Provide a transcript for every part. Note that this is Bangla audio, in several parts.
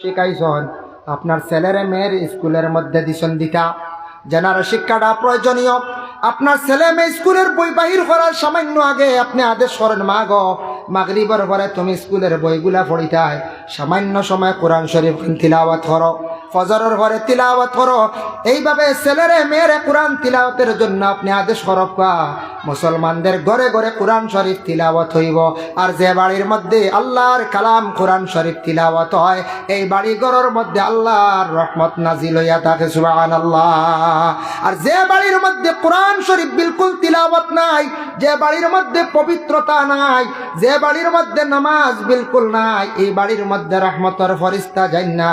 শিখাইছেন আপনার ছেলেরে মেয়ের স্কুলের মধ্যে দিছেন দিতা জানার শিক্ষাটা প্রয়োজনীয়। আপনার ছেলে মেয়ে স্কুলের বই বাহির করার সামান্য আগে আপনি আদেশ করেন, মা গো মাগরিবের পরে তুমি স্কুলের বইগুলা পড়িতাই, সামান্য সময় কোরআন শরীফ তিলাওয়াত করো, ফজরের পরে তিলাওয়াত করো। এইভাবে ছেলেরে মেয়েরে কোরআন তিলাওয়াতের জন্য আপনি আদেশ করব। মুসলমানদের ঘরে ঘরে কোরআন শরীফ তিলাওয়াত হইব। আর যে বাড়ির মধ্যে আল্লাহর কালাম কোরআন শরীফ তিলাওয়াত হয়, এই বাড়ি ঘরের মধ্যে আল্লাহর রহমত নাজিল হইয়া থাকে, সুবহানাল্লাহ। আর যে বাড়ির মধ্যে কোরআন শরীফ বিলকুল তিলাওয়াত নাই, যে বাড়ির মধ্যে পবিত্রতা নাই, যে বাড়ির মধ্যে নামাজ বিলকুল নাই, এই বাড়ির মধ্যে রহমতের ফেরেশতা যায় না।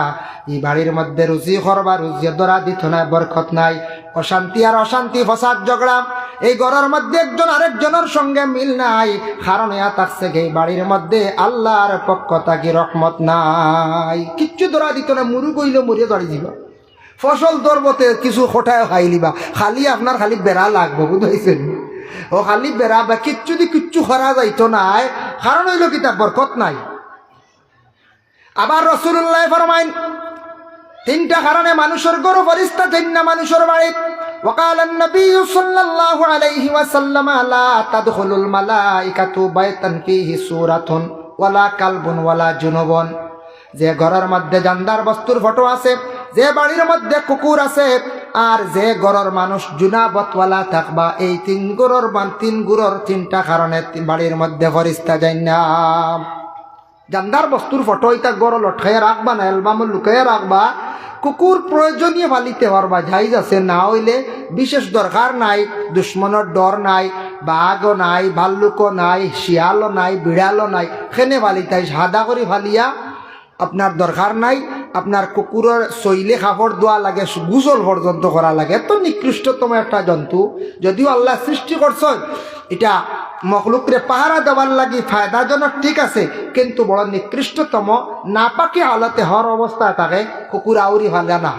এই বাড়ির মধ্যে রুজি করবা, রুজি দরা দিত না, বরকত নাই, অশান্তি আর অশান্তি, ফসাদ ঝগড়া। এই ঘরের মধ্যে একজন আরেকজনের সঙ্গে মিল নাই, কারণ ইয়া থাকছে এই বাড়ির মধ্যে আল্লাহর পক্ষ থেকে রহমত নাই। কিচ্ছু দরা দিত না, মুরু কইলে মরিয়ে দাঁড়িয়ে দিবা, ফসল দরবতে কিছু খোটায় খাই লিবা, খালি আপনার খালি বেড়া লাগবে, বুঝাইছেন? ও খালি বেড়া বা কিচ্ছু দি কিচ্ছু করা যাইতো নাই, কারণ হইল কিতাব বরকত নাই। আবার রাসূলুল্লাহ ফরমাইন, তিনটা কারণে মানুষের গরু ফেরেশতা দেন না মানুষের বাড়ি। وقال النبي صلى الله عليه وسلم لا تدخل الملائكة بيتا فيه سورة ولا كلب ولا جنوب। যে ঘরের মধ্যে জানদার বস্তুর ফটো আছে, যে বাড়ির মধ্যে কুকুর আছে, আর যে ঘরের মানুষ জুনাবতওয়ালা থাকবা, এই তিন গুরুর তিনটা কারণে বাড়ির মধ্যে ফেরেশতা যায় না। জানদার বস্তুর ফটো এটা গড় লটকাইয়া রাখবা না, অ্যালবামে লুকাইয়া রাখবা। কুকুর প্রয়োজনীয় পালিতে পারবা, জাইজ আছে, না হইলে বিশেষ দরকার নাই, দুশ্মনের ডর নাই, বাঘও নাই, ভাল্লুকও নাই, শিয়ালও নাই, বিড়ালও নাই, খেনে পালিতাই সাদা করে ফালিয়া আপনার দরকার নাই। আপনার কুকুরের শৈলে কাপড় দেওয়া লাগে, গোসল পর্যন্ত করা লাগে। এত নিকৃষ্টতম একটা জন্তু, যদিও আল্লাহ সৃষ্টি করছেন এটা মখলুকরে পাহারা দেওয়ার লাগি ফায়দাজনক, ঠিক আছে, কিন্তু বড় নিকৃষ্টতম নাপাকি হালতে হর অবস্থায় থাকে। কুকুর আউরি ভালে না,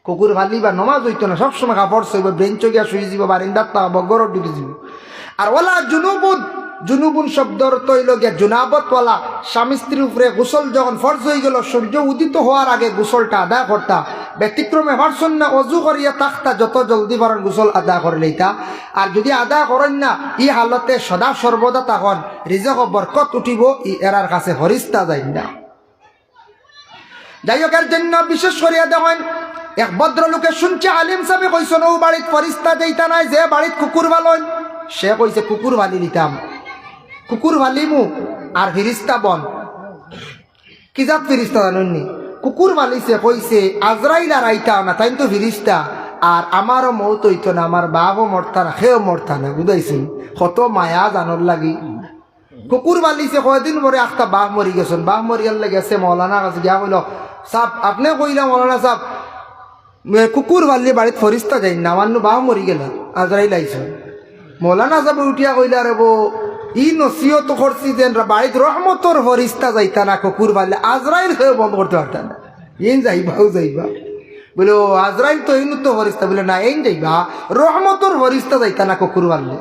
কুকুর ভালিবা নমাজ হইতো না, সবসময় কাপড় সইব, বেঞ্চ গিয়া শুয়ে যাব, বারিন্দার তা গরর ডুবে যাব। আর ওলা জুনুবুন শব্দর তৈল গিয়া জুনাবতওয়ালা, স্বামী স্ত্রীর উপরে গোসল যখন ফরজ হয়ে গেল, সূর্য উদিত হওয়ার আগে গোসলটা আদায় করতা, ব্যতিক্রমে পারছেন না, অজু করিয়া থাকতা, যত জলদি পারেন গোসল আদায় করে লইতা। আর যদি আদায় করেন না, ই হালতে সদা সর্বদা তখন রিজক বরকত উঠিব, ই এরার কাছে ফেরেশতা যায় না। যাই হোক, এর জন্য বিশেষ করিয়া দেখেন, এক ভদ্রলোকে শুনছে আলিম সাহেব কইছেন ও বাড়িত ফেরেশতা যাইতা নাই, যে বাড়িত কুকুর ভালন, সে কইছে কুকুর ভালি নিতাম, কুকুর ভালিমু আর ফিরিস্তা বন। কি জাত ফিরিস্তা জানেননি? কুকুর ভালিছে, কইছে আজরাইল আর আইতা না, তাই তো ফিরিস্তা। আর আমারও মৌত হইতো না, আমার বাপও মরতা না, সেও মরতা না, বুঝাইছেন? কত মায়া জানর লাগি কুকুর ভালিছে। কয়দিন পরে একটা বাঘ মরি গেছেন, বাঘ মরিয়ার গেছে মৌলানা কাছে গিয়া কইল, সাপ আপনি কইলা মৌলানা সাপ কুকুর ভালি বাড়িত ফরিস্তা যাই না, আমার বাঘ মরি গেল, আজরাইল আইছে। মৌলানা সাহেব উঠিয়া কইলা, রে বো ই নসিহত করছি যে বাড়িত রহমতর ফরিস্তা যাইতা না, কুকুর ভালে আজরাইল হয়ে বন্ধ করতে পারতাম না, এই যাইবাও যাইবা। বলে ও আজরাইল তো ইনু তো ফরিস্তা, বলে না এই যাইবা, রহমতর ফরিস্তা যাইতা না কুকুর ভালে।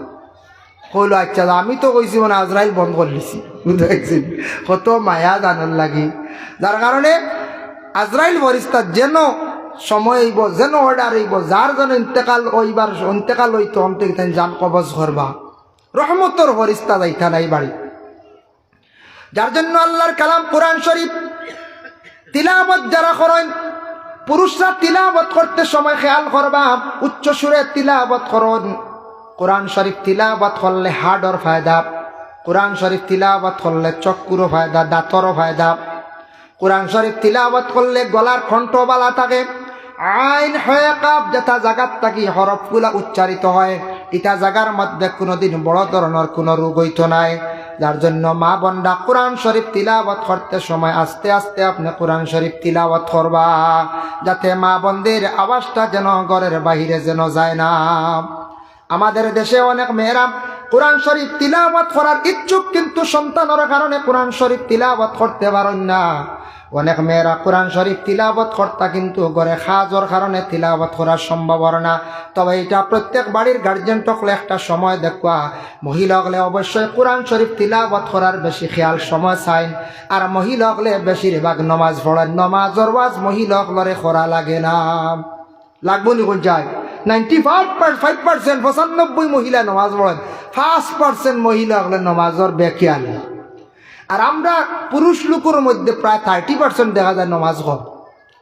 কইল আচ্ছা, আমি তো কইছি মানে আজরাইল বন্ধ করে দিছি, বুঝতে কত মায়া জানার লাগি। যার কারণে আজরাইল ফরিস্তা যেন সময় হইব, যেন অর্ডার হইব, যার যেন ইন্তেকাল হইবার ইন্তেকাল হইতো অন্তে জান কবজ করবা, রহমতর ফেরেশতা যাইতা নাই বাড়ি। যার জন্য আল্লাহর কালাম কোরআন শরীফ তিলাওয়াত যারা করেন, পুরুষরা তিলাওয়াত করতে সময় খেয়াল করবা, উচ্চ সুরে তিলাওয়াত করুন। কোরআন শরীফ তিলাওয়াত করলে হাড়র ফায়দা, কোরআন শরীফ তিলাওয়াত করলে চক্ষুরও ফায়দা, দাঁতরও ফায়দা। কোরআন শরীফ তিলাওয়াত করলে গলার কণ্ঠ বালা থাকে। আইন হয়ে কাপ যেটা জায়গার থাকি হরফগুলা উচ্চারিত হয়, এটা জায়গার মধ্যে কোনোদিন বড় ধরনের কোনো রোগ হইতো নাই। যার জন্য মা বোনরা কোরআন শরীফ তিলাওয়াত করতে সময় আস্তে আস্তে আপনি কোরআন শরীফ তিলাওয়াত করবা, যাতে মা বোনদের আওয়াজটা যেন ঘরের বাহিরে যেন যায় না। আমাদের দেশে অনেক মেয়েরা কোরআন শরীফ তিলাওয়াত করার ইচ্ছুক, কিন্তু সন্তানের কারণে কোরআন শরীফ তিলাওয়াত করতে পারেন না। অনেক মেয়েরা কোরআন শরীফ তিলাবত করতা কিন্তু ঘরে খাজর কারণে তিলাবত করার সম্ভব না। তবে এটা প্রত্যেক বাড়ির গার্জেন টকলে একটা সময় দেখবা মহিলা হলে অবশ্যই কোরআন শরীফ তিলাবত করার বেশি খেয়াল সময় চাইন। আর মহিলা হলে বেশিরভাগ নমাজ পড়েন, নমাজর ওয়াজ মহিলা হলরে করা লাগে না। লাগবো নি কোন যায় 95% 95 মহিলা নমাজ পড়েন, 5% মহিলা হলে নমাজর বেখিয়াল। আর আমরা পুরুষ লোকের মধ্যে প্রায় 30% দেখা যায় নমাজ কম।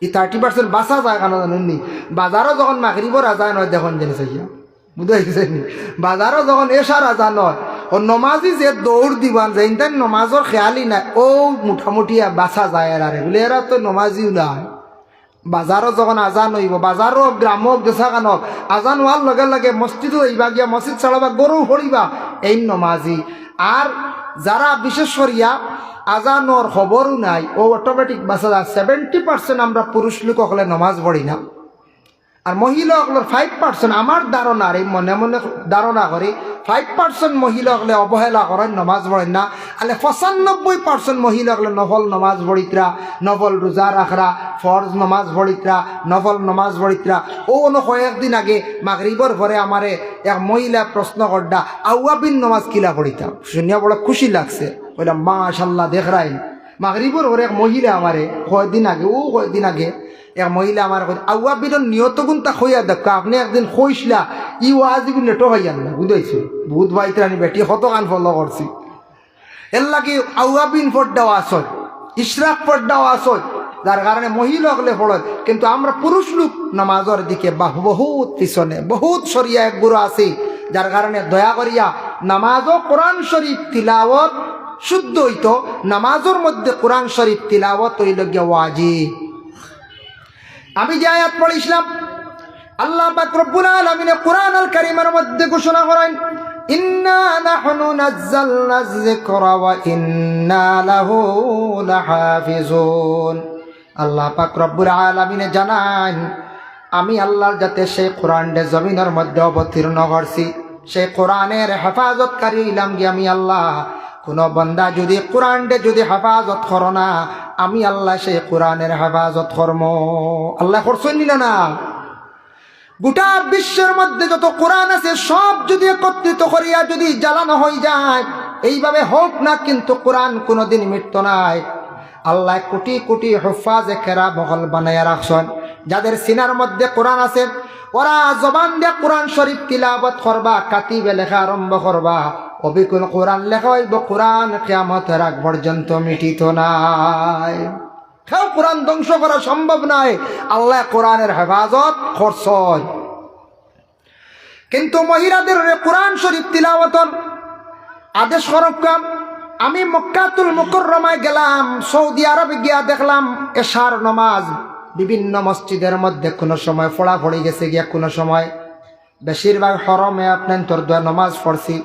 এই 30% বাঁচা যায় কেন জানেননি? বাজারও যখন মাগরিবর আজান হয় দেখুন জিনিস বুঝাইছেন, বাজারও যখন এসার আজান হয় ও নমাজি যে দৌড় দিবান যে ইন্টার নমাজর খেয়ালই নাই, ও মুঠামুঠি বাঁচা যায় আরে বলে এরা তো নমাজিও না। বাজারও যখন আজান হইব, বাজারও গ্রামও গেছা কান আজান হওয়ার লগে লগে মসজিদও হইবা গিয়া মসজিদ ছাড়াবা গরু হরিবা, এই নমাজি। আর যারা বিশেষ করিয়া আজানোর খবরও নাই ও অটোমেটিক বাসা যায়। 70% আমরা পুরুষ লোক হলে নমাজ পড়ি না। আর মহিলা হকলের 5% আমার ধারণা রে মনে মনে ধারণা করি 5% মহিলা হকলে অবহেলা করেন, নমাজ পড়েন না। আলে 95% মহিলা হকলে নফল নমাজ পড়িতরা, নফল রোজা রাখরা, ফরজ নমাজ পড়িতরা, নফল নমাজ পড়িতরা। ও কয়েকদিন আগে মাগরিবর ঘরে আমারে এক মহিলা প্রশ্ন করডা আউয়াবিন নমাজ কিলা পড়িতাম, শুনিয়া বড় খুশি লাগছে। বললাম মাশাল্লাহ দেখরাই। মাগরিবর ঘরে এক মহিলা আমারে কয়েকদিন আগে এক মহিলা আমার আউয়াবিনের নিয়ত গুণটা হইয়া দেখ, আপনি একদিন কইসলা ই ওয়াজিবি নেটো হইয়ান না বুঝাইছে। বহুত বাইতরানি বেটি কত গান ফলো করছি। এর লাগে আউয়াবিন পড়াও আসল, ইশরাক পড়াও আসল, যার কারণে মহিলা হলে পড়ে। কিন্তু আমরা পুরুষ লোক নামাজের দিকে বহুত পিছনে, বহুত সরিয়া এক গুরু আছে। যার কারণে দয়া করিয়া নামাজও কোরআন শরীফ তিলাওয়াত শুদ্ধ হইতো, নামাজের মধ্যে কোরআন শরীফ তিলাওয়াত হইল গিয়া ওয়াজিব। আমি যে আয়াত পড়িছিলাম আল্লাহ পাক রব্বুল আলামিন কোরআনুল কারীমের মধ্যে ঘোষণা করেন ইন্না নাহনু নাযালনা যিকরা ওয়া ইন্না লাহু লাহাফিজুন। আল্লাহ পাক রব্বুল আলামিন জানান আমি আল্লাহর যাতে সেই কোরআনটা জমিনের মধ্যে অবতীর্ণ করছি, সেই কোরআনের হেফাজতকারী হইলাম গিয়ে আমি আল্লাহ। কোনো বান্দা যদি কোরআনটা যদি হেফাজত করো না, আমি আল্লাহ সেই কোরআনের হেফাজত করব। আল্লাহ করছেন না? গোটা বিশ্বের মধ্যে যত কোরআন আছে সব যদি একত্রিত করিয়া যদি জ্বালানো হয়ে যায়, এইভাবে হোক না, কিন্তু কোরআন কোনোদিন মৃত্যু নাই। আল্লাহ কোটি কোটি হুফাজে কেরা বহল বানাইয়া রাখছেন, যাদের সিনার মধ্যে কোরআন আছে ওরা জবান দিয়ে কোরআন শরীফ তিলাওয়াত করবা, কাতিবে লেখা আরম্ভ করবা, অবিকুল কোরআন লেখা হইব। কোরআন কিয়ামতের আগ পর্যন্ত মিটিত নাই। কেউ কোরআন ধ্বংস করা সম্ভব নাই। আল্লাহ কোরআনের হেফাজত করছেন। কিন্তু মহিলাদের কোরআন শরীফ তিলাওয়াতের আদেশ করকাম। আমি মক্কাতুল মুকাররমায় গেলাম, সৌদি আরবে গিয়া দেখলাম এশার নামাজ বিভিন্ন মসজিদের মধ্যে কোনো সময় পড়া পড়ে গেছে গিয়া, কোনো সময় বেশিরভাগ হরমে আপনার তোর দোয়া নামাজ পড়ছি।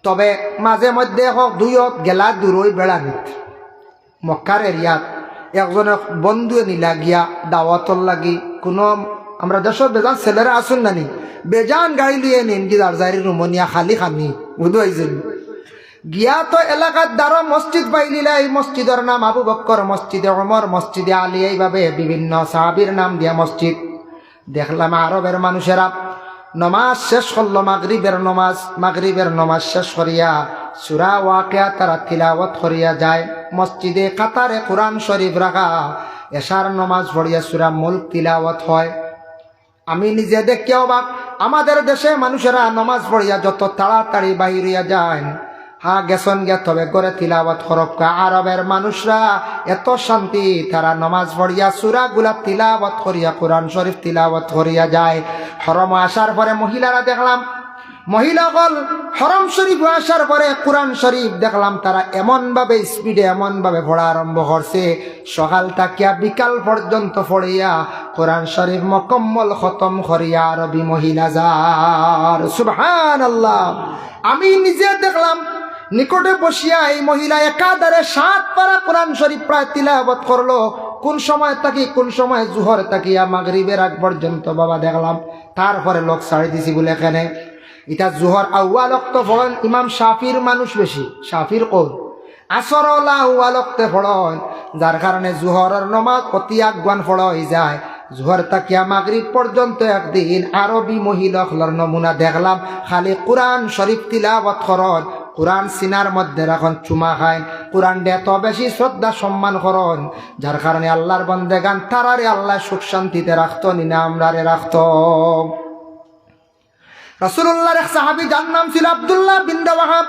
তবে মাঝে মধ্যে হোক দুইত গেলা দূরই বেড়ানিত মক্কার এরিয়াত একজনে বন্ধু নিলা গিয়া দাওয়াতর লাগি। কোনো আমরা দেশের বেজান ছেলেরা আসুন নানি বেজান গাড়ি লিয়ে নিন গিয়ার জারি রুমনিয়া খালি খানি বুঝাইছেন গিয়া। তো এলাকার দ্বারা মসজিদ পাইলিলা, এই মসজিদের নাম আবু বক্কর, মসজিদে ওমর, মসজিদে আলী, এইভাবে বিভিন্ন সাহাবীর নাম দিয়া মসজিদ। দেখলাম আরবের মানুষেরা নমাজ শেষ করলো, মাগরিবের নমাজ শেষ করিয়া সূরা ওয়াকিয়া তারা তিলাওয়াত করিয়া যায়। মসজিদে কাতারে কোরআন শরীফ রাখা, এশার নমাজ পড়িয়া সূরা মুলক তিলাওয়াত হয়। আমি নিজে দেখি অবাক, আমাদের দেশে মানুষেরা নমাজ পড়িয়া যত তাড়াতাড়ি বাহিরিয়া যায়, হ্যাঁ গেছন গে তবে করে তিলাওয়াত করক। আরবের মানুষরা এত শান্তি, তারা নমাজ পড়িয়া সূরা গুলা তিলাওয়াত করিয়া কোরআন শরীফ তিলাওয়াত করিয়া যায়। হরম আসার পরে মহিলারা দেখলাম, মহিলাগণ হরম শরীফ আসার পরে কোরআন শরীফ দেখলাম তারা এমনভাবে স্পিডে এমনভাবে পড়া আরম্ভ করছে, সকাল থাকিয়া বিকাল পর্যন্ত পড়িয়া কোরআন শরীফ মুকম্মল খতম করিয়া আরবি মহিলা যার সুবহানাল্লাহ। আমি নিজে দেখলাম নিকটে বসিয়া এই মহিলা একাধারে 7 পারা কোরআন শরীফ প্রায় তিলাওয়াত করলো। কোন সময় থাকি, কোন সময় জোহর থাকিয়া মাগরিবের আগ পর্যন্ত বাবা দেখলাম। তারপরে লোক ছাড়ি দিছি বলে এখানে এটা জোহর আউয়াল ওয়াক্ত পড়েন ইমাম শাফির মানুষ বেশি, শাফির কৌল। আসরলা ওয়ালকতে ফড়ন, যার কারণে জোহরের নমাজ অতি আগুয়ান ফড় হয়ে যায়। জোহর তাকিয়া মাগরিব পর্যন্ত একদিন আরবি মহিলাগুলোর নমুনা দেখলাম, খালি কোরআন শরীফ তিলাওয়াত করন, কোরআন সিনার মধ্যে রাখন, চুমা খায়, কোরআন এত বেশি শ্রদ্ধা সম্মান করন, যার কারণে আল্লাহর বন্দেগান তারারে আল্লাহ সুখ শান্তিতে রাখত, নিনা আমরারে রাখত। রাসূলুল্লাহর এক সাহাবী যার নাম ছিল আব্দুল্লাহ বিন রাওয়াহা,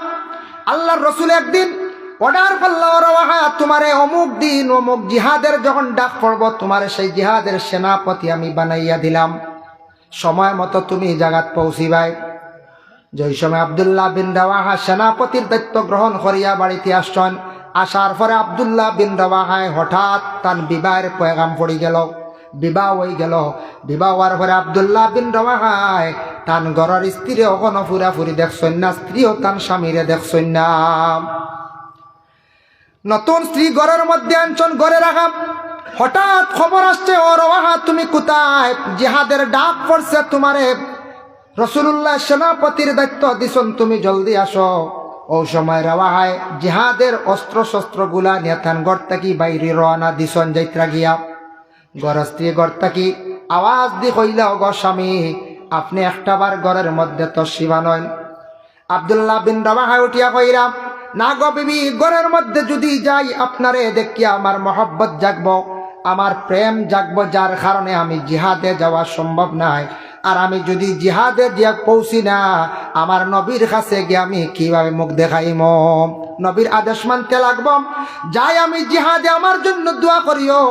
আল্লাহর রাসূল একদিন অর্ডার করলো, রাওয়াহা তোমারে অমুক দিন অমুক জিহাদের যখন ডাক পড়ব, তোমারে সেই জিহাদের সেনাপতি আমি বানাইয়া দিলাম, সময় মতো তুমি জায়গাত পৌঁছিবাই। যেই সময় আব্দুল্লাহ বিন রাওয়াহা সেনাপতির দায়িত্ব গ্রহণ করিয়া বাড়িতে আসছেন, আসার পরে আব্দুল্লাহ বিন রাওয়াহায় হঠাৎ তার বিবাহের পয়গাম পড়ি গেল, বিবাহ হয়ে গেল। বিবাহ হওয়ার পরে আব্দুল্লাহ বিন রাওয়াহায় তান ঘরের স্ত্রী ওখানে ফুরাফুরি দেখছেন না, স্ত্রীও তান স্বামীরে দেখছেন না। নতুন স্ত্রী ঘরের মধ্যে আনছেন, ঘরে রাখা, হঠাৎ খবর আসছে, ও রাওয়াহা তুমি কোথায়? জিহাদের ডাক পড়ছে তোমারে, রাসূলুল্লাহ সেনাপতির দায়িত্ব দিছেন, তুমি জলদি আসো। ও সময় রাওয়াহায় জিহাদের অস্ত্র শস্ত্র গুলা নিয়ে তান ঘর থাকি বাইরে রওনা দিছেন যাইত্রা গিয়া। ঘর স্ত্রী ঘর থাকি আওয়াজ দি কইলা, ও গো স্বামী, আপনি একটাবার ঘরের মধ্যে তশরিফ আনেন। আব্দুল্লাহ বিন রাওয়াহায় উঠিয়া কইরা, না গো বিবি, ঘরের মধ্যে যদি যাই আপনারে দেখিয়া আমার মহব্বত জাগব, আমার প্রেম জাগব, যার কারণে আমি জিহাদে যাওয়া সম্ভব নাই। আর আমি যদি জিহাদে গিয়া পৌঁছি না, আমার নবীর কাছে গিয়ে আমি কিভাবে মুখ দেখাইম? নবীর আদেশ মানতে লাগব। যাই আমি জিহাদে, আমার জন্য দোয়া করিও।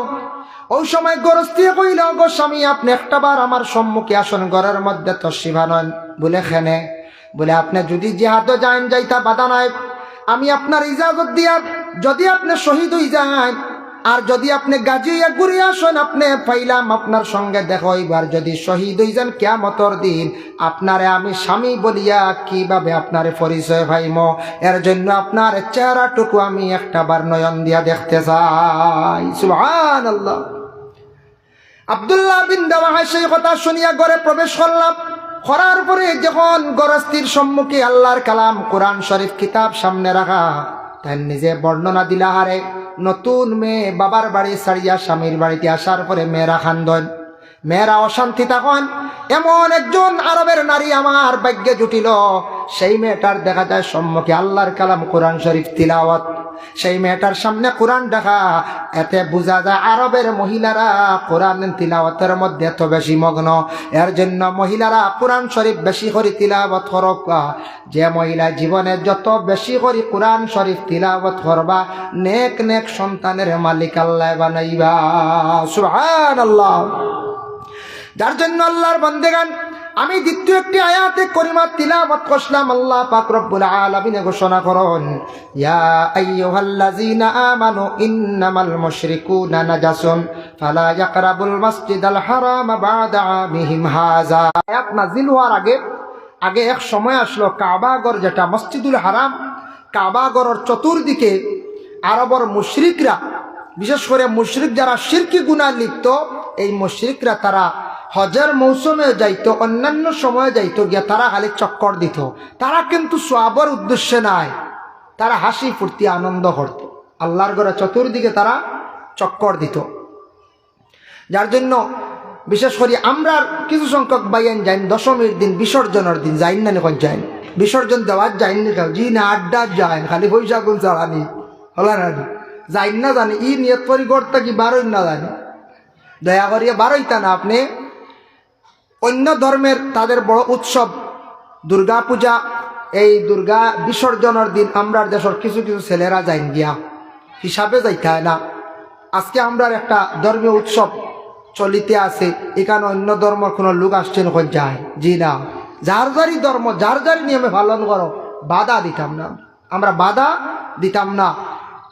ওই সময় গরস্তি কইল, গো স্বামী, আপনি একটাবার আমার সম্মুখে আসুন, ঘরের মধ্যে তশরিফ আনেন। বলে খেনে, বলে আপনি যদি জিহাদে যান, যাইতা বাধা নাই, আমি আপনার ইজাজত দিয়া, যদি আপনি শহীদ হয়ে যান, আর যদি আপনি গাজী হইয়া ঘুরে আসেন, আপনি পাইলাম আপনার সঙ্গে দেখো। এবার যদি শহীদ হয়ে যান কিয়ামতের দিন, আপনারে আমি স্বামী বলিয়া কিভাবে আপনারে পরিচয় পাইম? এর জন্য আপনার চেহারাটুকু আমি একটাবার নয়ন দিয়া দেখতে চাই। সুবহানাল্লাহ। আব্দুল্লাহ বিন রাওয়াহা সেই কথা শুনিয়া ঘরে প্রবেশ করলাম। করার পরে যখন গরস্তির সম্মুখে আল্লাহর কালাম কোরআন শরীফ কিতাব সামনে রাখা, তাই নিজে বর্ণনা দিলা, হারে নতুন মেয়ে বাবার বাড়ি ছাড়িয়া স্বামীর বাড়িতে আসার পরে মেয়েরা খান্দন, মেয়েরা অশান্তি তখন। এমন একজন আরবের নারী আমার ভাগ্যে জুটিল, সেই মেয়েটার দেখা যায় সম্মুখে আল্লাহর কালাম কোরআন শরীফ তিলাওয়াত, সেই মেয়েটার সামনে কোরআন দেখা। এতে বোঝা যায় আরবের মহিলারা কোরআন তিলাওয়াতের মধ্যে এত বেশি মগ্ন। এর জন্য মহিলারা কোরআন শরীফ বেশি করে তিলাওয়াত করক। যে মহিলা জীবনে যত বেশি করে কোরআন শরীফ তিলাওয়াত করবা, নেক নেক সন্তানের মালিক আল্লাহ বানাইবা। সুবহানাল্লাহ। যার জন্য আল্লাহর বান্দেগান, আমি দ্বিতীয় একটি আয়াতে করিমা তিলাওয়াত করলাম। আল্লাহ পাক রব্বুল আলামিন ঘোষণা করেন, ইয়া আইয়ুহাল্লাযীনা আমানু ইন্নামাল মুশরিকুনা নাজাসুন ফালা ইয়াকরাবুল মাসজিদাল হারাম বা'দা আমিহিম হাযা। আয়াত নাযিল হওয়ার আগে এক সময় আসলো, কাবা ঘর যেটা মসজিদুল হারাম, কাবা ঘরের চতুর্দিকে আরবের মুশরিকরা, বিশেষ করে মুশরিক যারা শিরকি গুনাহ লিপ্ত, এই মুশরিকরা তারা হজের মৌসুমে যাইতো, অন্যান্য সময়ে যাইতো, গিয়া তারা খালি চক্কর দিত। তারা কিন্তু সওয়াবের উদ্দেশ্যে নাই, তারা হাসি ফুর্তি আনন্দ করত। আল্লাহর ঘরে চতুর্দিকে তারা চক্কর দিত। যার জন্য বিশেষ করে আমরা কিছু সংখ্যক বাইন যাইন, দশমীর দিন বিসর্জনের দিন যাইন না, এখন যাইন বিসর্জন দেওয়ার যাইন না, জি না আড্ডা যাইন, খালি পয়সা গুণ চালানি হলা না যাইন না, জানি ই নিয়ত পরিকর্তা কি বারোই না জানি, দয়া করিয়া বারোইতা না। আপনি অন্য ধর্মের তাদের বড় উৎসব দুর্গা পূজা, এই দুর্গা বিসর্জনের দিন আমরা দেশের কিছু কিছু ছেলেরা যাইন গিয়া হিসাবে যাইতে হয় না। আজকে আমরা একটা ধর্মীয় উৎসব চলিতে আছে, এখানে অন্য ধর্মের কোনো লোক আসছেন ওখান যায়, জি না, যার যারই ধর্ম যার যারই নিয়মে পালন করো, বাধা দিতাম না, আমরা বাধা দিতাম না।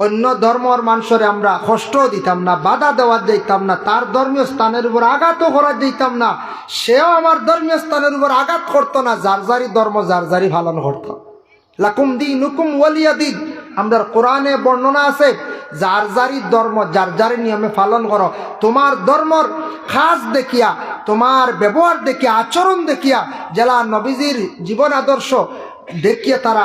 অন্য ধর্মর মানুষের আমরা কষ্ট দিতাম না, বাধা দেওয়া যাইতাম না, তার ধর্মীয় স্থানের উপর আঘাতও করা যাইতাম না, সেও আমার ধর্মীয় স্থানের উপর আঘাত করতো না। যার যারই ধর্ম যার যারই পালন করতো। লাকুম দীনুকুম ওয়ালিয়া দীন, আমাদের কোরআনে বর্ণনা আছে, যার যারই ধর্ম যার যারই নিয়মে পালন করো। তোমার ধর্মর খাস দেখিয়া, তোমার ব্যবহার দেখিয়া, আচরণ দেখিয়া, জেলা নবীজির জীবন আদর্শ দেখিয়া তারা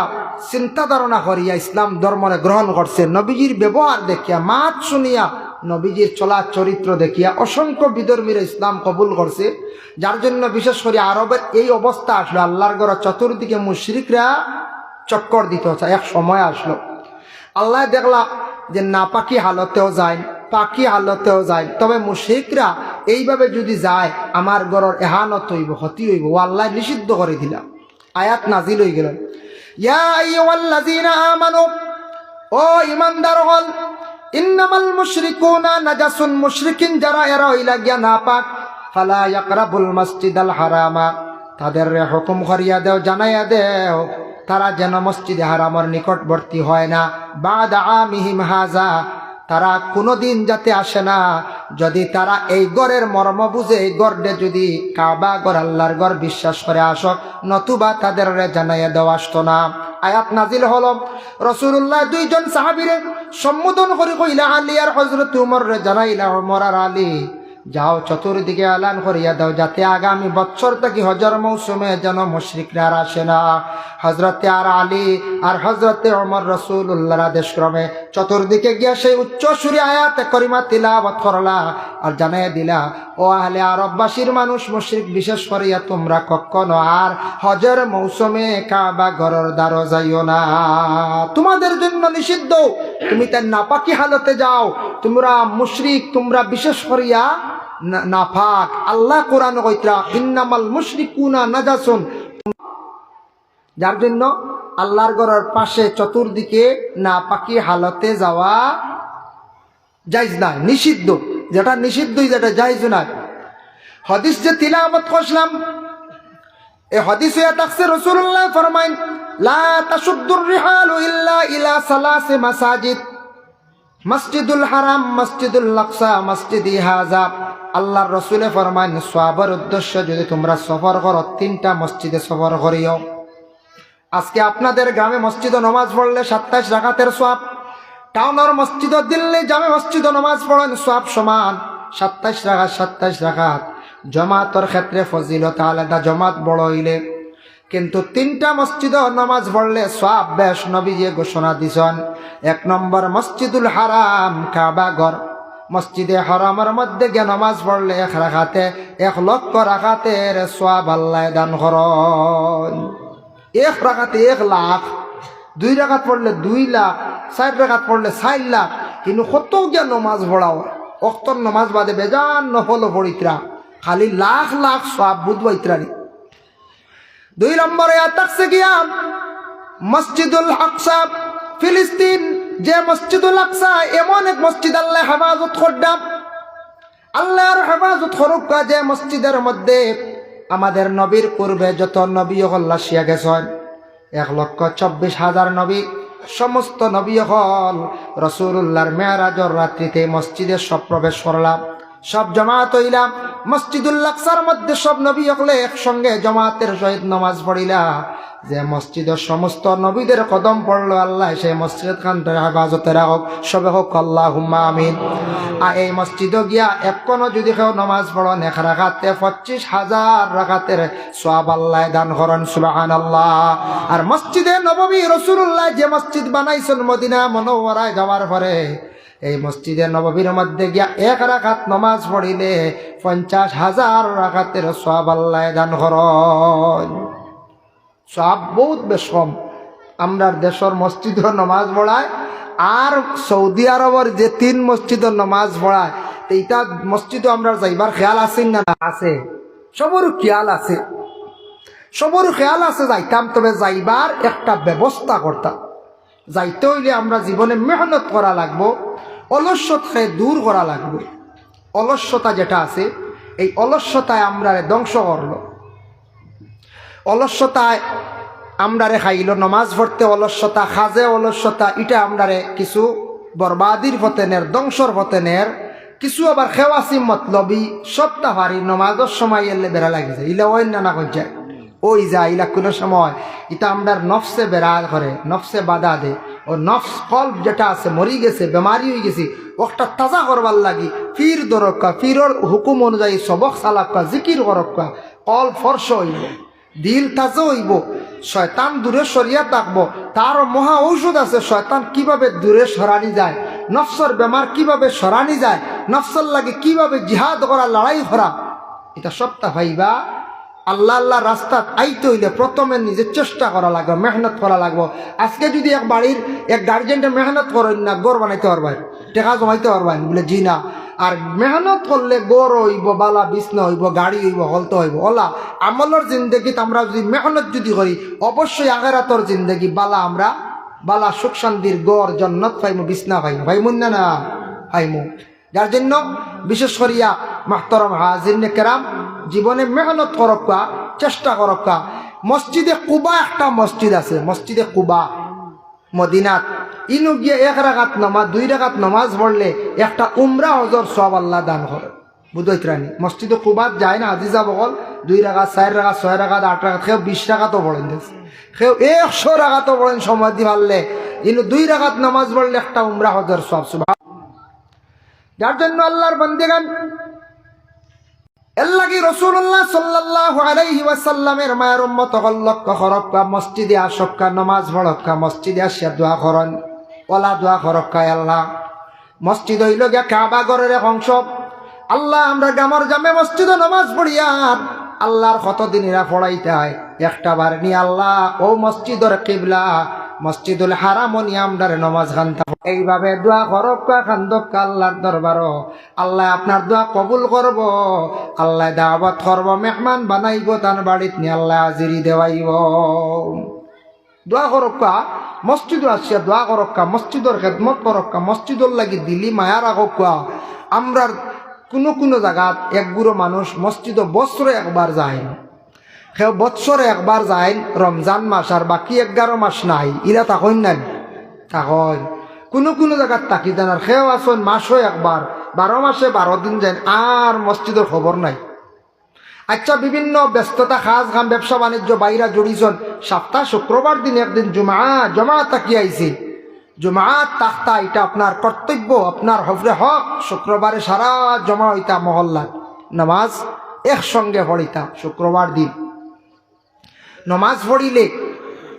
চিন্তা ধারণা করিয়া ইসলাম ধর্মরে গ্রহণ করছে। নবীজির ব্যবহার দেখিয়া, মাত শুনিয়া, নবীজির চলা চরিত্র দেখিয়া অসংখ্য বিধর্মীরা ইসলাম কবুল করছে। যার জন্য বিশেষ করে আরবের এই অবস্থা আসলো, আল্লাহর ঘর চতুর্দিকে মুশরিকরা চক্কর দিতে হচ্ছে। এক সময় আসলো আল্লাহ দেখলা যে না পাকি হালতেও যায়, পাকি হালতেও যায়, তবে মুশরিকরা এইভাবে যদি যায় আমার ঘরের এহানত হইব, ক্ষতি হইব, ও আল্লাহ নিষিদ্ধ করে দিলাম। আয়াত নাজিল হয়ে গেল, ইয়া আইয়ুহাল্লাযীনা আমানু, ও ঈমানদার হল, ইন্নামাল মুশরিকুনা নাজাসুন, মুশরিকিন যারা এরা হইলা গিয়া নাপাক, ফালা ইয়াকরাবুল মাসজিদাল হারামা, তাদের হুকুম করিয়া দেও, জানাইয়া দেও তারা যেন মসজিদে হারামের নিকটবর্তী হয় না। বাদা আমিহিম হাজা, তারা কোনোদিন যাতে আসে না, যদি তারা এই গড়ের মর্ম বুঝে, এই গড়ে যদি কাবা গড় আল্লাহর গড় বিশ্বাস করে আসক, নতুবা তাদের জানাইয়া দেওয়া আসতো না। আয়াত নাজিল হল, রাসূলুল্লাহ দুইজন সাহাবীরে সম্বোধন করে কইলা, আলী আর হযরত উমর রে জানাইলা, উমর আর আলী যাও চতুর্দিকে এলান করিয়া দাও, যাতে আগামী বছর থেকে হজর মৌসুমে যেন মুশরিকরা আর আসে না। হজরতে আর আলী আর হজরতে ওমর রাসূলুল্লাহর আদেশ ক্রমে চতুর্দিকে গিয়া সেই উচ্চ সুরে আয়াতে করিমা তিলাওয়াত করলা আর জানাইয়া দিলা, ও আহলে আরববাসীর মানুষ, মুশরিক বিশেষ করিয়া তোমরা কখনো আর হজর মৌসুমে কাবা ঘরের দ্বারও যাইও না, তোমাদের জন্য নিষিদ্ধ। তুমি তার নাপাকি হালতে যাও, তোমরা মুশরিক, তোমরা বিশেষ করিয়া নাফাক। আল্লাহ কোরআন কইতরা, ইন্নামাল মুশরিকুনা নাজাসুন। যার জন্য আল্লাহর ঘরের পাশে চতুর্দিকে নাপাকি হালতে যাওয়া জায়েজ না, নিষিদ্ধ। যেটা নিষিদ্ধই, যেটা জায়েজ না। হাদিস যে তিলাওয়াত করলাম, এই হাদিস হয়ে থাকছে রাসূলুল্লাহ ফরমাইন, লা তাশুদ্দুর রিহালু ইল্লা ইলা সালাসি মাসাজিদ, মসজিদুল হারাম, মসজিদুল আকসা, মসজিদি হাজা। আল্লাহর রাসূলে ফরমাইন, সওয়াবের উদ্দেশ্য যদি তোমরা সফর করো, তিনটা মসজিদে সফর করিও। আজকে আপনাদের গ্রামে মসজিদে নামাজ পড়লে 27 রাকাতের সওয়াব, টাউনের মসজিদ, দিল্লি জামে মসজিদে নামাজ পড়েন সওয়াব সমান 27 রাকাত। জমাতের ক্ষেত্রে ফজিলত আলাদা, জমাত বড় হইলে। কিন্তু তিনটা মসজিদে নামাজ পড়লে সওয়াব বেশ। নবীজি ঘোষণা দিছেন, 1 নম্বর মসজিদুল হারাম, কাবা ঘর। মসজিদে হারামের মধ্যে গিয়ে নামাজ পড়লে 1 রাকাতে 1 লক্ষ রাকাতের সওয়াব আল্লাহ দান করেন। 1 রাকাতে 1 লাখ, 2 রাকাত পড়লে 2 লাখ, 4 রাকাত পড়লে 4 লাখ। কিন্তু কত গিয়া নমাজ পড়াও, অক্তর নমাজ বাদে বেজান নফল পড়িত্রা, খালি লাখ লাখ সওয়াব বুধবাইত্রানি। 2 নম্বরে থাকছে গিয়া মসজিদুল আকসা, ফিলিস্তিন। যে মসজিদুল আকসা এমন এক মসজিদ, আল্লাহ হেফাজত করদাম, আল্লাহর হেফাজত করুক। যে মসজিদের মধ্যে আমাদের নবীর পূর্বে যত নবী হল আসিয়া গেছেন, 1,24,000 নবী, সমস্ত নবী হল রাসূলুল্লাহর মেরাজের রাত্রিতে মসজিদে সব প্রবেশ করলাম, সব জমাত হইলাম। মসজিদুল আকসার মধ্যে সব নবী হলে একসঙ্গে জমাতের সহিত নামাজ পড়িলা। যে মসজিদের সমস্ত নবীদের কদম পড়লো, আল্লাহ সেই মসজিদ খানটার হেফাজতে রাখক, সবে হোক আল্লাহুম্মা আমিন। আর এই মসজিদে গিয়া এখনো যদি কেউ নামাজ পড়েন 1 রাকাতে 25,000 রাকাতের সওয়াব আল্লাহ দান করেন, সুবহানাল্লাহ। আর মসজিদে নববী রাসূলুল্লাহ যে মসজিদ বানাইছেন মদিনা মুনাওয়ারায় যাওয়ার পরে, এই মসজিদে নববীর মধ্যে গিয়া 1 রাকাত নামাজ পড়িলে 50,000 রাকাতের সওয়াব আল্লাহ দান করেন। সওয়াব বহুত বেশ কম। আমরা দেশের মসজিদে নামাজ পড়ায় আর সৌদি আরবের যে 3 মসজিদে নামাজ পড়ায়, এইটা মসজিদে আমরা যাইবার খেয়াল আছে না? আছে, সবর খেয়াল আছে, সবর খেয়াল আছে যাইতাম, তবে যাইবার একটা ব্যবস্থা করতাম। যাইতে হইলে আমরা জীবনে মেহনত করা লাগবো, অলস্যতাকে দূর করা লাগবে। অলস্যতা যেটা আছে, এই অলস্যতায় আমরা ধ্বংস করলো। অলস্যতায় আমরারে খাইল, নমাজ পড়তে অলস্যতা, খাজে অলস্যতা, এটা আমরারে কিছু বরবাদির পথেনের, ধ্বংসর পথেনের। কিছু আবার খেওয়াসি মতলবি সপ্তাহারি নমাজের সময় এলে বেড়া লাগে যায়, ইলা ওই নানা কই যায়, ওই যায়, ইলা কোনো সময় এটা আমরার নফসে বেড়া করে, নফসে বাধা দে। ও নফস কল্প যেটা আছে মরি গেছে, বেমারি হয়ে গেছি, ওটা তাজা করবার লাগি ফির দরকা, ফিরর হুকুম অনুযায়ী সবক সালাক্কা, জিকির করক্কা, কল ফর্স হইল। দিল তাজা হইব, শয়তান দূরে সরিয়া থাকবো। তার মহা ঔষধ আছে, শয়তান কিভাবে দূরে সরানি যায়, নফসর বেমার কিভাবে সরানি যায়, নফসর লাগে কিভাবে জিহাদ করা, লড়াই করা, এটা সবটা ভাইবা আল্লাহ আল্লাহ রাস্তা আইতে হইলে প্রথমে নিজের চেষ্টা করা লাগবে, মেহনত করা লাগবে। আজকে যদি এক বাড়ির এক গার্জেনটা মেহনত করেন না, গড় বানাইতে পারবেন, টেকা জমাইতে পারবেন, বলে জি না। আর মেহনত করলে গড় হইব, বালা বিছনা হইব, গাড়ি হইব, হলতে হইব। ওলা আমলের জিন্দগিত আমরা যদি মেহনত যদি করি, অবশ্যই আখেরাতর জিন্দগি বালা, আমরা বালা সুখ শান্তির গড় জন্নত পাইমু, বিছনা পাইমু, পাইমুন না না পাইমু। যার জন্য বিশেষ করিয়া মাহতরম হাজির কেরাম, জীবনে মেহনত করক্কা, চেষ্টা করক্কা। মসজিদে কুবা একটা মসজিদ আছে, মসজিদে কুবা মদিনাত, ইনু গিয়ে 1 রাকাত নামাজ 2 রাকাত নামাজ পড়লে একটা উমরা হজর সব আল্লাহ দান করে। বুঝাইত্রানি মসজিদে কুবাত যায় না, আজিজা বকল 2 রাকাত 4 রাকাত 6 রাকাত 8 রাকাত, কেউ 20 রাকাতও পড়েন, কেউ 100 রাকাতও পড়েন সময় দি পারলে। ইনু 2 রাকাত নামাজ পড়লে একটা উমরা হজর সব। সুবহান। যার জন্য আল্লাহর বান্দেগান এল্লাগি রাসূলুল্লাহ সাল্লাল্লাহু আলাইহি ওয়াসাল্লামের মায়ের উম্মত হল লক্ষ্য করক্কা, মসজিদে আসক্কা, নামাজ পড়ক্কা, মসজিদে আসিয়া দোয়া করেন, ওলা দোয়া করক্কা। আল্লাহ মসজিদ হইল গিয়া কাবা ঘরের এক অংশ। আল্লাহ আমরা গ্রামের জামে মসজিদে নামাজ পড়িয়া আল্লাহর কতদিনেরা পড়াইতে হয় একটা বার নি। আল্লাহ ও মসজিদের কিবলা মসজিদুল হারাম নি আমরার নামাজ খান্তা, এইভাবে দোয়া করক্কা, খান্দক্কা আল্লাহর দরবারও। আল্লাহ আপনার দোয়া কবুল করব, আল্লাহ দাওয়াত করব, মেহমান বানাইব, তার বাড়িত নি আল্লাহ হাজিরি দেওয়াইব। দোয়া করক্কা, মসজিদ আসিয়া দোয়া করক্কা, মসজিদের খেদমত করক্কা, মসজিদর লাগি দিলি মায়া রাখক্কা। আমরার কোনো কোনো জায়গাত এক বুড়ো মানুষ মসজিদ বছরে একবার যায়, কেউ বৎসরে একবার যায় রমজান মাস, আর বাকি 11 মাস নাই, ইরা তখন নাই তখন কোনো কোনো জায়গার তাকি দেন। আর সেও আসন মাসও একবার, 12 মাসে 12 দিন যায়, আর মসজিদের খবর নাই। আচ্ছা বিভিন্ন ব্যস্ততা, কাজ কাম, ব্যবসা বাণিজ্য বাইরা জড়িয়েছেন, সপ্তাহ শুক্রবার দিন একদিন জমা তাকি আইছি, জমাত তাখতা, এটা আপনার কর্তব্য, আপনার হফরে হক। শুক্রবারে সারা জমা হইতা মহল্লা নামাজ একসঙ্গে পড়িতা। শুক্রবার দিন নমাজ পড়িলে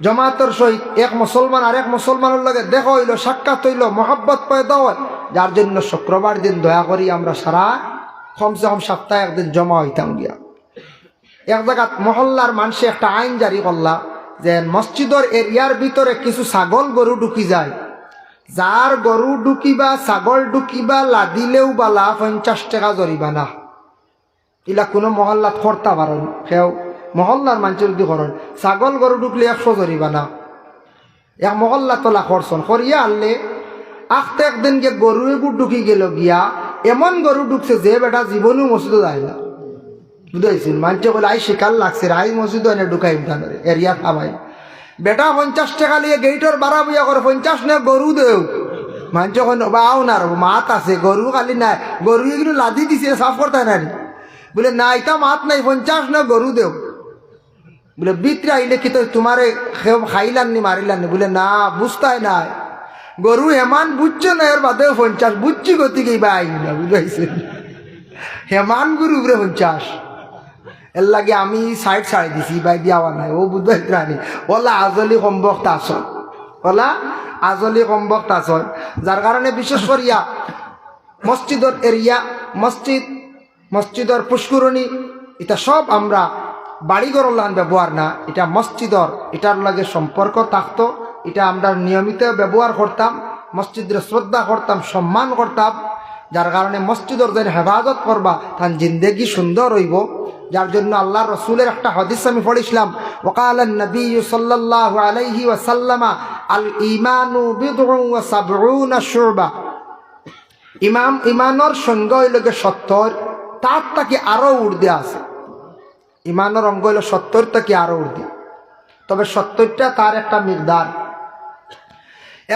জমাতর সহিত এক মুসলমান আর এক মুসলমানের লগে দেখা হইল, সাক্ষাৎ হইল, মহব্বত পয়দা হয়। যার জন্য শুক্রবার দিন দয়া করি আমরা সারা কমসে কম সপ্তাহে একদিন জমা হইতাম গিয়া। এক জায়গাত মহল্লার মানুষে একটা আইন জারি করলা যে মসজিদের এরিয়ার ভিতরে কিছু ছাগল গরু ঢুকি যায়, যার গরু ঢুকিবা ছাগল ঢুকিবা লাদিলেও বালা 50 টাকা জরিমানা। ইলা কোনো মহল্লাত করতে পারেন, কেউ মহল্লার মানুষের যদি করেন, ছাগল গরু ঢুকলে 100 জরিমানা। এক মহল্লা তোলা করছেন, করিয়া আনলে আখতে একদিন গিয়ে গরু এগুলো ঢুকি গেল গিয়া, এমন গরু ঢুকছে যে বেটা জীবনেও মসজিদে যায় না। বুঝাইছেন মানুষে বলে আই শিকার লাগছে, আই মসজিদ এনে ঢুকাই উঠানোর এরিয়া খাবাই। বেটা 50 টাকা লিয়ে গেইটর বাড়া বইয়া করে 50 না গরু দেও। মানুষ যখন বাও না মাত আছে, গরু খালি নাই, গরু এগুলো লাদি দিছে সাফ করতে না, বলে না এটা মাত নাই, 50 না গরু দেও। বলে বিত্রে আইলে কি তো তোমারে খাইলাননি মারিলাননি, বলে না বুঝতাই নাই, গরু হেমান বুঝছো না, এর বাদে 50 বুঝছি গতিকে বা আইন না। বুঝাইছে হেমান গরু উপরে 50, এর লাগে আমি সাইড ছাড়ি দিছি, বাই দিয়াওয়া নাই। ও বুঝবাই প্রাণী ওলা আজলি সম্ভক্ত আসন, ওলা আজলি সম্ভক্ত আসন। যার কারণে বিশেষ করিয়া মসজিদের এরিয়া, মসজিদের পুষ্করণী, এটা সব আমরা বাড়িঘর লান ব্যবহার না, এটা মসজিদর, এটার লাগে সম্পর্ক থাকতো, এটা আমরা নিয়মিত ব্যবহার করতাম, মসজিদের শ্রদ্ধা করতাম, সম্মান করতাম। যার কারণে মসজিদর যেন হেফাজত করবা, তার জিন্দেগি সুন্দর হইব। যার জন্য আল্লাহ রসুলের একটা হাদিস আমি পড়েছিলাম, ওয়াকালান নবী সাল্লাল্লাহু আলাইহি ওয়াসাল্লাম আল ঈমানু বিদউন ওয়া সাবউনা শুবা। ইমানের সংজ্ঞা হইল 70, তার থেকে আরো ঊর্ধ্বে আছে। ইমানের অঙ্গ হইল 70 থেকে আরো ঊর্ধ্বে, তবে 70টা তার একটা মিকদার।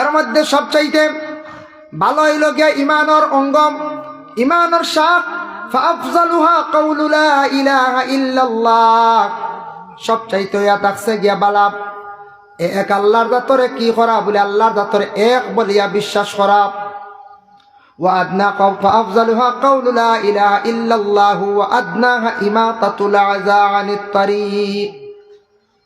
এর মধ্যে সবচাইতে ভালো হইল গিয়া ইমানের অঙ্গ, ইমানের শাখ, ফাআফজালুহা কাউলু লা ইলাহা ইল্লাল্লাহ। সবচাইতে হইয়া থাকছে গিয়া বালা এক আল্লাহর দাতরে কি করা, বলে আল্লাহর দাতরে এক বলিয়া বিশ্বাস করা। وأدنى فأفضلها قول لا إله إلا الله وأدناها إماطة الأذى عن الطريق।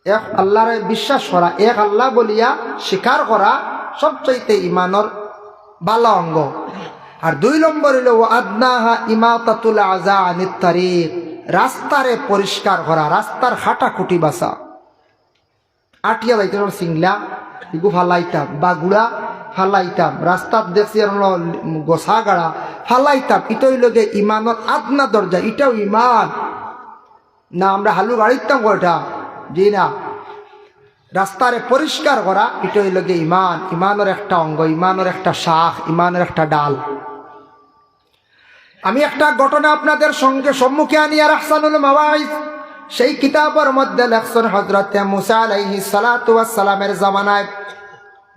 এক আল্লাহরে বিশ্বাস করা, এক আল্লাহ বলিয়া স্বীকার করা সবচাইতে ইমানের ভালো অঙ্গ। আর 2 নম্বর হইল আদনাহা ইমাতাতুল আযা আনিত তারিক, রাস্তারে পরিষ্কার করা, রাস্তার খাটাখুটি বাসা। আটিয়া যাইতে সিংলা ইগু ফালাইতাম, বা গুড়া ফালাইতাম, রাস্তার দেখছি গোসা গাড়া ফালাইতাম, এটাই লগে ইমানের আদনা দরজা, এটাও ইমান না। আমরা হালু গাড়িতাম কয়টা, জি না। রাস্তারে পরিষ্কার করা এটাই লগে ইমান, ইমানের একটা অঙ্গ, ইমানের একটা শাখ, ইমানের একটা ডাল। আমি একটা ঘটনা আপনাদের সঙ্গে সম্মুখে আনি, আর আহসানুল মাওয়াইজ সেই কিতাবের মধ্যে লেখছেন হযরত মুসা আলাইহিস সালাতু ওয়াস সালামের জামানায়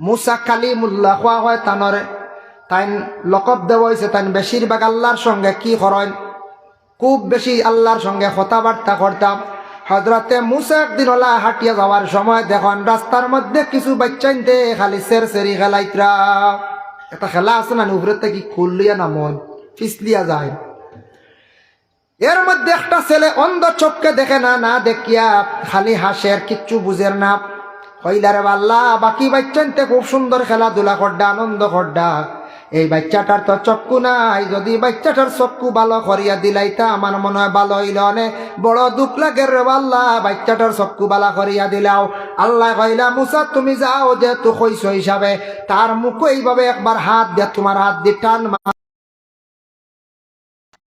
মুসা কালিমুল্লাহ হওয়া হয়, তাই লকব দেওয়া হয়েছে। তাই বেশিরভাগ আল্লাহর সঙ্গে কি করেন, খুব বেশি আল্লাহর সঙ্গে কথাবার্তা করতাম। হযরতে মুসা একদিন ওলা হাঁটিয়া যাওয়ার সময় দেখুন রাস্তার মধ্যে কিছু বাচ্চাইনতে খালি সেরি খেলাইতরা। একটা খেলা আছে না, উপরে থেকে খুললিয়া না মন ফিসলিয়া যায়। এর মধ্যে একটা ছেলে অন্ধ চোখকে দেখে না, না দেখিয়া খালি হাসের, কিচ্ছু বুঝের না। হইলারে আল্লাহ, বাকি বাচ্চাইনতে খুব সুন্দর খেলাধুলা করডা, আনন্দ করডা, এই বাচ্চাটার তো চক্ষু নাই, যদি বাচ্চাটার চক্ষু ভালো করিয়া দিলাইতা আমার মনে হয় ভালো হইল। অনেক বড় দুঃখ লাগে রে আল্লাহ, বাচ্চাটার চক্ষু ভালো করিয়া দিলাও। আল্লাহ কইলা মুসা তুমি যাও, যে তো কইছো হিসাবে তার মুখে এইভাবে একবার হাত দিয়া, তোমার হাত দিয়ে টান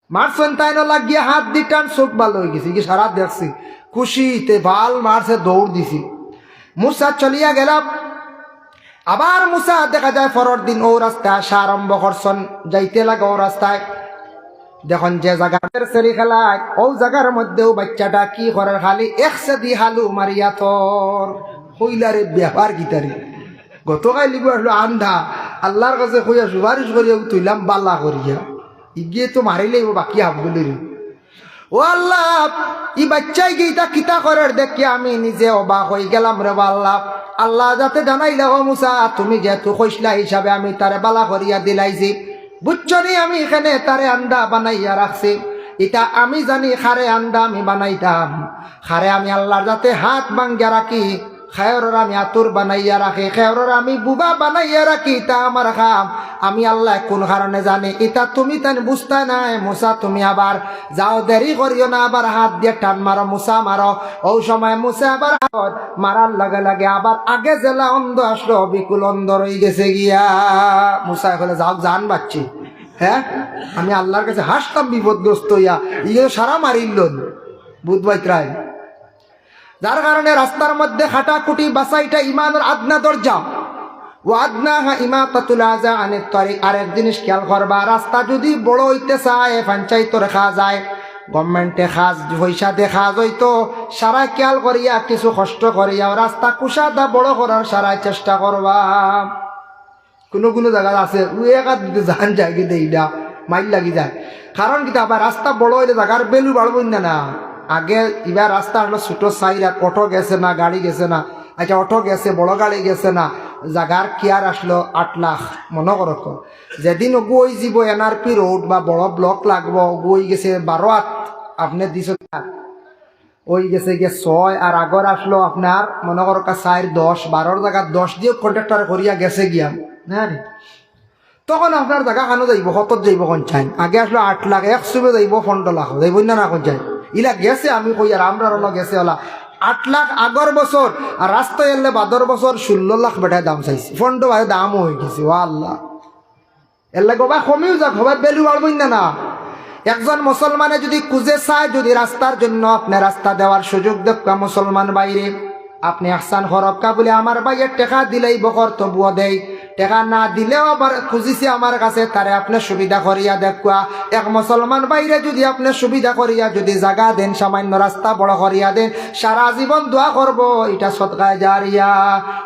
মারছেন, তাই না লাগিয়া হাত দিয়ে টান, চোখ ভালো হয়ে গেছে কি সারা দেখছি, খুশিতে ভাল মারছে, দৌড় দিছি। মুসা চলিয়া গেলাম। আবার মুসা দেখা যায় পরের দিন ও রাস্তায় আসা আরম্ভ করছেন, যাইতে লাগে ও রাস্তায়। দেখুন যে জায়গার সেরি খেলায় ও জায়গার মধ্যেও বাচ্চাটা কি করে, খালি একসে দি হালু মারিয়া তোর হইলারে ব্যাপার গীতারি। গতকাল লিব আসলো আন্ধা, আল্লাহর কাছে কইয়া সুপারিশ করিয়া তুইলাম বাল্লা করিয়া, ইগিয়ে তো মারিলেই বাকি হাবগুলি। ও আল্লাহ, ই বাচ্চাই গীতা কিতা করার দেখি আমি নিজে অবাক হয়ে গেলাম রে আল্লাহ। আল্লাহ যাতে জানাইলে ও মুসা তুমি যেহেতু কইসলা হিসাবে আমি তারে বালা করিয়া দিলাইছি, বুঝছনি আমি এখানে তারে আন্দা বানাইয়া রাখছি। এটা আমি জানি খারে আন্দা আমি বানাইতাম, খারে আমি আল্লাহর যাতে হাত ভাঙ্গিয়া রাখি, খায়রের আমি আতুর বানাইয়া রাখি, খায়রের আমি বুবা বানাইয়া রাখি, তা আমার খাম আমি আল্লাহ কোন কারণে জানি। এটা তুমি তাই বুঝতে নাই মুসা, তুমি আবার যাও, দেরি করিও না, আবার হাত দিয়ে টান মারো, মুসা মারো। ওই সময় মুসা আবার হাত মারার লাগে লাগে আবার আগে জেলা অন্ধ আসলো, বিকুল অন্ধ রয়ে গেছে গিয়া। মুসা বলে যাও, জান বাচ্চি, হ্যাঁ আমি আল্লাহর কাছে হাসতাম বিপদগ্রস্ত হইয়া, ইয়ে সারা মারিল বুধবাই ত্রায়। যার কারণে রাস্তার মধ্যে খাটাকুটি বাসা, এটা ইমানের আদনা দরজা। ও আদনাহা ইমাতাতুল আযা আনিত তারিক। আরেক জিনিস খেয়াল করবা, রাস্তা যদি বড় হইতে চায় পঞ্চায়েত রেখা যায়, গভর্নমেন্টে খাজ পয়সা দেখা যাইতো, সারা খেয়াল করিয়া কিছু কষ্ট করিয়া রাস্তা কুসাদা বড় করার সারাই চেষ্টা করবা। কোনো কোনো জায়গা আছে একাত দিতে জান যায় কিন্তু এইটা মাইল লাগি যায়। কারণ কি আবার রাস্তা বড় হইলে জায়গার বেলু বাড়বই না। আগে এবার রাস্তা হলো ছোটো সাইড, অটো গেছে না, গাড়ি গেছে না, আচ্ছা অটো গেছে, বড় গাড়ি গেছে না, জাগার কেয়ার আসলো 8 লাখ। মনে করো যেদিন গই যাব NRP রোড বা বড় ব্লক লাগবো, গই গেছে 12 হাত, আপনি দিছ ওই গেছে গিয়ে 6, আর আগর আসলো আপনার মনে করো 4, 10, 12 জায়গা 10 দিয়ে কন্ট্রাক্টর করিয়া গেছে গিয়া না, তখন আপনার জায়গা খানো যাইব, কত যাইব কোন চাই। আগে আসলো 8 লাখ, 100 যাইব 15 লাখ যাইব না কোন চাই। ইলা গেছে আমি কই আর আমরা হলো গেছে ওলা 8 লাখ আগর বছর, আর রাস্তায় এলে বাদর বছর 16 লাখ বেটায় দাম চাইছে, ফন্ড ভাই দামও হয়ে গেছে। ও আল্লাহ, এর লাগে বা কমেও যাক, হবার বেলু বাড়বই না। একজন মুসলমানে যদি খুঁজে চায়, যদি রাস্তার জন্য আপনি রাস্তা দেওয়ার সুযোগ দেখা মুসলমান বাইরে, আপনি আহসান হরক্কা বলে আমার ভাইয়ের টেকা দিলেই বকর তবুও দেয়, টেকা না দিলেও আবার খুঁজিছে আমার কাছে, তারে আপনি সুবিধা করিয়া দেখা। এক মুসলমান বাইরে যদি আপনি সুবিধা করিয়া যদি জায়গা দেন, সামান্য রাস্তা বড় করিয়া দেন, সারা জীবন দোয়া করব এটা সদকায়ে জারিয়া।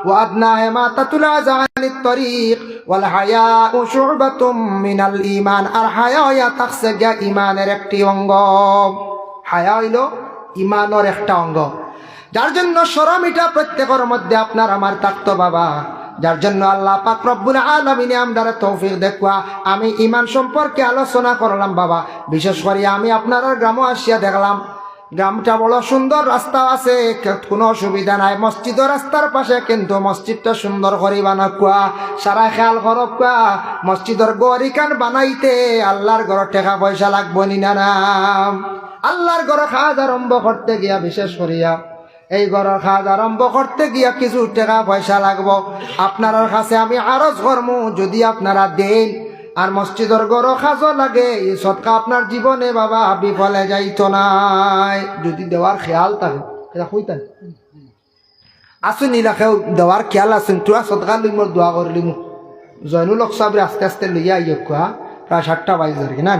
ওয়াদনা ইমাতাতুল আযা আনিত তারিক ওয়াল হায়াউ শু'বাতুম মিনাল ঈমান। আর হায়া হইয়া থাকছে গিয়া ঈমানের একটি অঙ্গ। হায়া হইল ঈমানের একটা অঙ্গ, যার জন্য শরম এটা প্রত্যেকের মধ্যে আপনার আমার থাকতো বাবা। যার জন্য আল্লাহ পাক রব্বুল আলামিন আমদারে তৌফিক দেখুয়া আমি ঈমান সম্পর্কে আলোচনা করলাম বাবা। বিশেষ করে আমি আপনার গ্রামে আসিয়া দেখলাম গ্রামটা বড় সুন্দর, রাস্তা আছে, কোনো অসুবিধা নাই। মসজিদের রাস্তার পাশে কিন্তু মসজিদটা সুন্দর করে বানাকুয়া, সারা খেয়াল করকুয়া। মসজিদের গড়িকান বানাইতে আল্লাহর ঘর টাকা পয়সা লাগবো নি না? আল্লাহর ঘর কাজ আরম্ভ করতে গিয়া, বিশেষ করিয়া এই ঘরের কাজ আরম্ভ করতে গিয়া কিছু টাকা পয়সা লাগবো। আপনার কাছে আমি আরজ করমু, যদি আপনারা দেন আর মসজিদের গড় কাজও লাগে, এই সৎকা আপনার জীবনে বাবা বিফলে যাইতো নাই, যদি দেওয়ার খেয়াল থাকে। এটা কইতেন আসুন নিলাখেও দেওয়ার খেয়াল আসুন, তোরা সৎকা লইম দোয়া করলিম। জয়নুল হক সাহেব আস্তে আস্তে লইয়া আইয়া প্রায় 7টা বাজে আর কি না,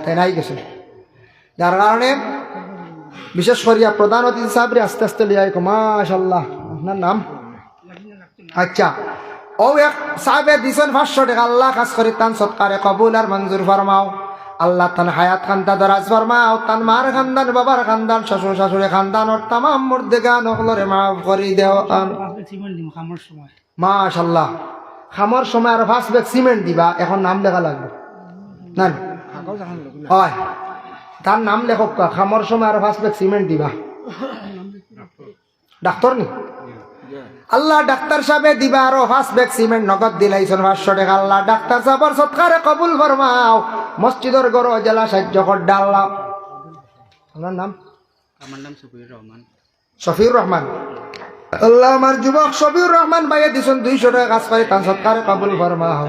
তাই নাই গেছে। যার কারণে বিশেষ করিয়া প্রধান অতিথি সাহেবরে আস্তে আস্তে লইয়া আইকো। মাশাল্লাহ, আপনার নাম? আচ্ছা, ও এক সাহেবে দিছেন 500 টাকা। আল্লাহ খাস করে তান সৎকারে কবুল আর মঞ্জুর ফরমাও। আল্লাহ তান হায়াত খান্দা দরাজ ফরমাও। তান মার খানদান, বাবার খানদান, শ্বশুর শাশুড়ি খানদান ওর তামাম মুর্দেগান ওগুলোরে মাফ করে দেও। মাশাল্লাহ, খামর সময় আর 5 ব্যাগ সিমেন্ট দিবা। এখন নাম লেখা লাগবে না? হয়, তার নাম লেখক। খামর সময় আর 5 ব্যাগ সিমেন্ট দিবা। ডাক্তার নি? আল্লাহ ডাক্তার সাহেবে দিবা আরো 5 ব্যাগ সিমেন্ট নগদ দিলাইছেন 500 টাকা। আল্লাহ ডাক্তার সাহেবের সৎকারে কবুল ফরমাও। মসজিদের গড় জেলা সাহায্য কর ডাল্লা। আপনার নাম? আমার নাম শফিউর রহমান। শফিউর রহমান। আল্লাহ আমার যুবক শফিউর রহমান ভাইয়ে দিছেন 200 টাকা কাজ করে, তার সৎকারে কবুল ফরমাও।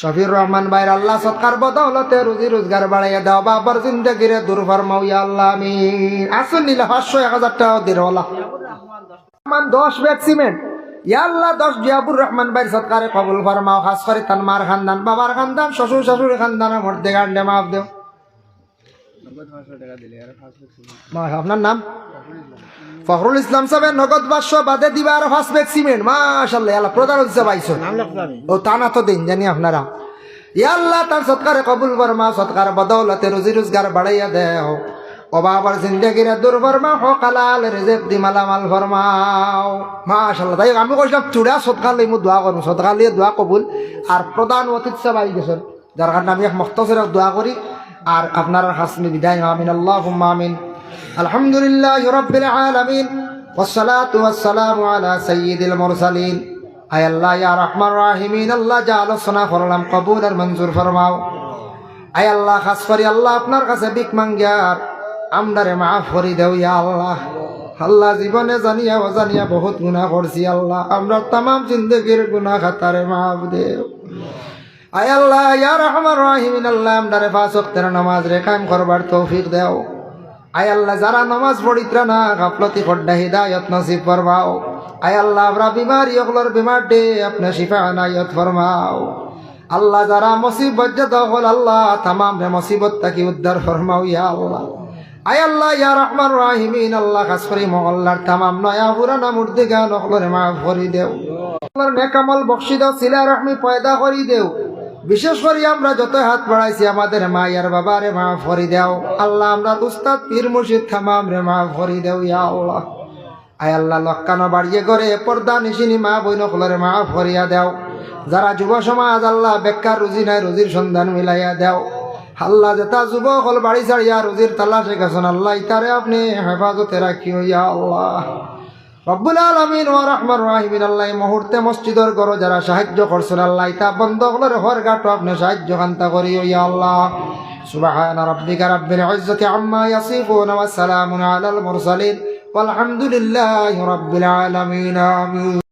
শফিউর রহমান ভাইয়ের আল্লাহ সৎকার বদৌলতে রুজি রোজগার বাড়াইয়া দাও, বাবার জিন্দগিরে দূর ফরমাও ইয়া আল্লাহ আমিন। আসুন নিলে 500 1000 টাকা দিরওয়ালা 10 ব্যাগ সিমেন্ট। ইয়া আল্লাহ 10 জিয়াবুর রহমান ভাইয়ের সৎকারে কবুল ফরমাও। খাস করে তার মার খানদান, বাবার খানদান, শ্বশুর শাশুড়ি খানদানের মধ্যে গান্ডে মাফ দেও। আপনার নাম? ফখরুল ইসলাম সাহেবের নগদ 500 বাদে দিবা আর 5 ব্যাগ সিমেন্ট। মাশাআল্লাহ, আল্লাহ প্রধান হচ্ছে পাইছো। ও তা না তো দিন জানি আপনারা। ইয়া আল্লাহ তার সৎকারে কবুল ফরমাও, সৎকার বদৌলতে রুজি রোজগার বাড়াইয়া দেও। অবাবার জিন্দগির দূর ফরমাও, হকালাল রিজিক দি মালামাল ফরমাও। মাশাআল্লাহ, তাই আমি কইলাম চূড়া সৎকা লইমু দোয়া করবো, সৎকা লিয়ে দোয়া কবুল। আর প্রধান অতিথি সাহেব আই গেছেন, যার কারণে আমি এক মুখতাসর দোয়া করি আর আপনার হাসনি বিদায়। আমিন, আল্লাহুম্মা আমিন। আলহামদুলিল্লাহি রাব্বিল আলামিন ওয়াসসালাতু ওয়াসসালামু আলা সাইয়্যিদিল মুরসালিন। আয় আল্লাহ ইয়া রাহমান রাহিমিন, আল্লাহ যা আলোচনা করলাম কবুল আর মঞ্জুর ফরমাও। আয় আল্লাহ খাস করি আল্লাহ আপনার কাছে ভিক মাঙ্গিয়ার আমদারে মাফ করি দেও ইয়া আল্লাহ। আল্লাহ জীবনে জানিয়া অজানিয়া বহুত গুনাহ করছি আল্লাহ, আমরা তামাম জিন্দগির গুনাহ খাতারে মাফ দেও। আয় আল্লাহ ইয়া রাহমান রাহিমিন, আল্লাহ আমদারে 5 ওয়াক্তের নামাজ রে কায়েম করবার তৌফিক দেও। আয় আল্লাহ যারা নামাজ পড়িত্রা না গাফলতি পড়ডা হিদায়াত নসিব ফরমাও। আয় আল্লাহ আমরা বিমারি ওগুলোর বিমার দে আপনি শিফা আনায়াত ফরমাও। আল্লাহ যারা মুসিবত জাদা হল আল্লাহ তামাম রে মুসিবত তাকি উদ্ধার ফরমাও ইয়া আল্লাহ। আয় আল্লাহ ইয়া রহমান রাহিমিন, আল্লাহ খাস করি মহল্লার তামাম নয়া পুরানা মুর্দিগান ওগুলোর মাফ করি দেও। ওগুলোর নেক আমল বখশি দাও, সিলা রহমি পয়দা করি দেও। বিশেষ করে আমরা যত হাত বাড়াইছি আমাদের মা আর বাবারে মাফ করি দেও আল্লাহ। আমরা উস্তাদ পীর মুর্শিদ তামাম রে মাফ করি দেও ইয়া আল্লাহ। আয় আল্লাহ লক্কানো বাড়িয়ে করে পর্দা নিশিনি মা বইন ওগুলোরে মাফ করিয়া দেও। যারা যুব সমাজ আল্লাহ বেকার রুজি নাই, রুজির সন্ধান মিলাইয়া দেও আল্লাহ। যেটা যুবক হল বাড়ি ছাড়িয়া রুজির তালাশে গেছেন আল্লাহ, ইতারে আপনি হেফাজতে রাখিও ইয়া আল্লাহ। রব্বুল আলামিন ওয়া রহমান রাহিমিন, আল্লাহ এই মুহূর্তে মসজিদের ঘর যারা সাহায্য করছেন আল্লাহ, ইতা বন্ধ হলের হর গাটো আপনি সাহায্য কান্তা করিও ইয়া আল্লাহ। সুবহান রাব্বিকা রাব্বিল ইজ্জাতি আম্মা ইয়াসিফুন ওয়া সালামুন আলাল মুরসালিন ওয়ালহামদুলিল্লাহি রাব্বিল আলামিন। আমিন।